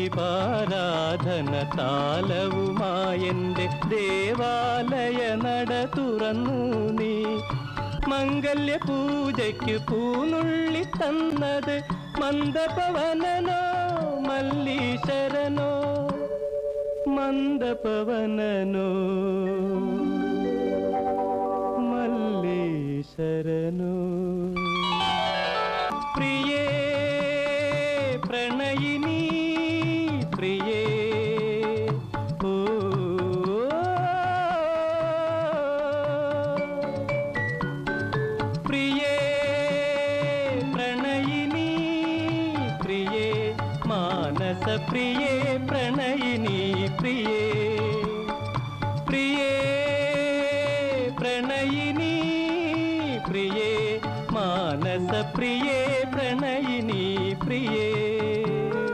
ദീപാരാധന താലവുമായെൻ്റെ ദേവാലയ നട തുറന്നു നീ. മംഗല്യ പൂജയ്ക്ക് പൂനുള്ളി തന്നത് മന്ദപവനനോ മല്ലീശ്വരനോ? മന്ദപവനനോ മല്ലീശ്വരനോ? പ്രിയേ പ്രണയിനി പ്രിയേ ഓ പ്രിയേ പ്രണയിനി പ്രിയേ മാനസ പ്രിയേ പ്രണയിനി പ്രിയേ പ്രിയേ പ്രണയിനി പ്രിയേ മാനസ പ്രിയേ